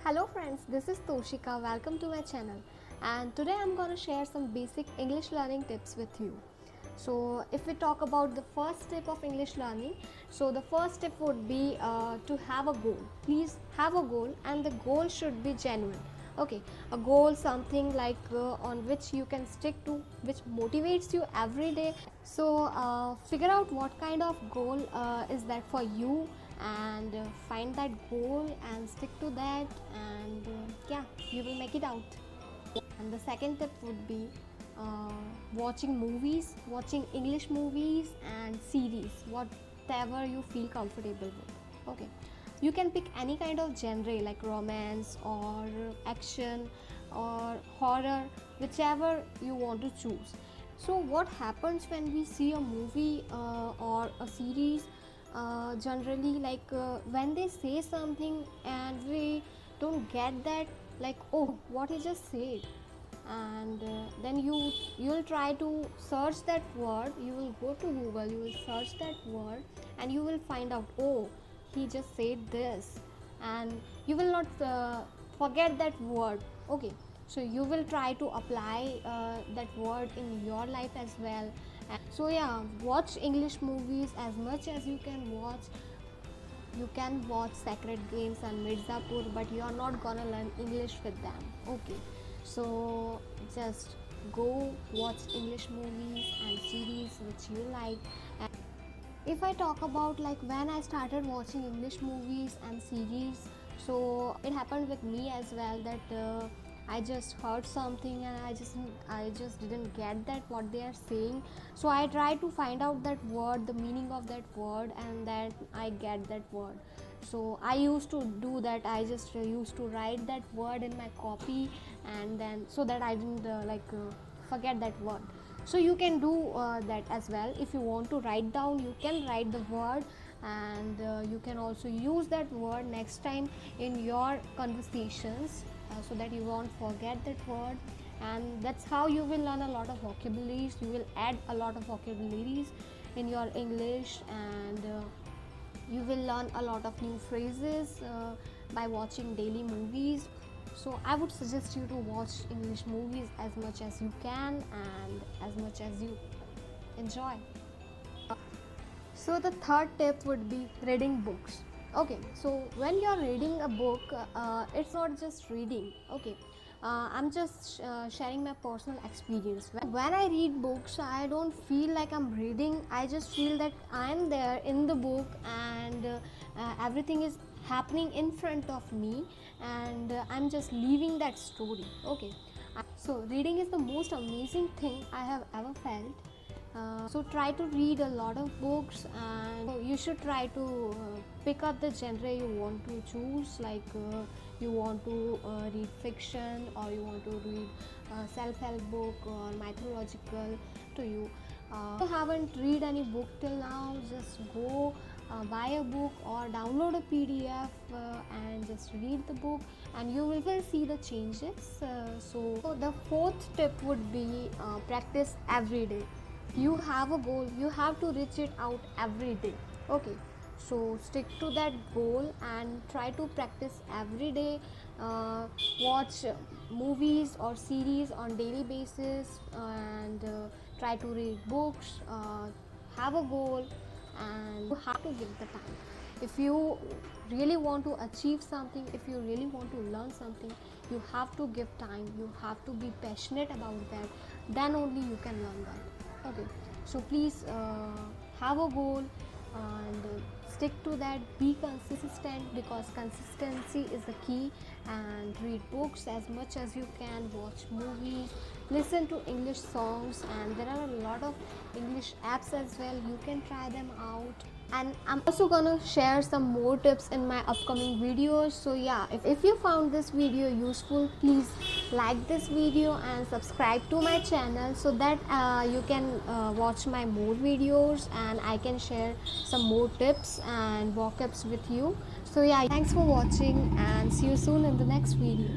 Hello friends, this is Toshika. Welcome to my channel. And today I'm going to share some basic English learning tips with you. So if we talk about the first step of English learning, so the first step would be to have a goal. Please have a goal, and the goal should be genuine. Okay, a goal, something like on which you can stick to, which motivates you every day. So figure out what kind of goal is that for you, and find that goal and stick to that, and yeah, you will make it out. And the second tip would be watching movies, watching English movies and series, whatever you feel comfortable with. Okay, you can pick any kind of genre like romance or action or horror, whichever you want to choose. So what happens when we see a movie or a series, generally like when they say something and we don't get that, like, oh, what he just said, and then you'll try to search that word. You will go to Google, you will search that word, and you will find out, oh, he just said this, and you will not forget that word. Okay, so you will try to apply that word in your life as well. And so yeah, watch English movies as much as you can watch. You can watch Sacred Games and Mirzapur, but you are not gonna learn English with them. Okay, so just go watch English movies and series which you like. And if I talk about like when I started watching English movies and series, so it happened with me as well that I just heard something and I just didn't get that what they are saying. So I try to find out that word, the meaning of that word, and then I get that word. So I used to do that. I just used to write that word in my copy, and then so that I didn't forget that word. So you can do that as well. If you want to write down, you can write the word, and you can also use that word next time in your conversations, so that you won't forget that word. And that's how you will learn a lot of vocabularies. You will add a lot of vocabularies in your English, and you will learn a lot of new phrases by watching daily movies. So I would suggest you to watch English movies as much as you can and as much as you enjoy. So the third tip would be reading books. Okay, so when you're reading a book, it's not just reading. Okay, I'm just sharing my personal experience. When I read books, I don't feel like I'm reading. I just feel that I'm there in the book, and everything is happening in front of me, and I'm just leaving that story. Okay, so reading is the most amazing thing I have ever felt. So try to read a lot of books, and you should try to pick up the genre you want to choose. Like you want to read fiction, or you want to read self-help book or mythological to you. If you haven't read any book till now, just go buy a book or download a PDF and just read the book, and you will see the changes. So the fourth tip would be practice every day. You have a goal, you have to reach it out every day. Okay, so stick to that goal and try to practice every day. Watch movies or series on daily basis, and try to read books. Have a goal, and you have to give the time. If you really want to achieve something, if you really want to learn something, you have to give time, you have to be passionate about that. Then only you can learn that. Okay, so please have a goal, and stick to that. Be consistent, because consistency is the key. And read books as much as you can, watch movies, listen to English songs, and there are a lot of English apps as well. You can try them out, and I'm also gonna share some more tips in my upcoming videos. So yeah, if you found this video useful, please like this video and subscribe to my channel, so that you can watch my more videos, and I can share some more tips and vocabs with you. So yeah, thanks for watching, and see you soon in the next video.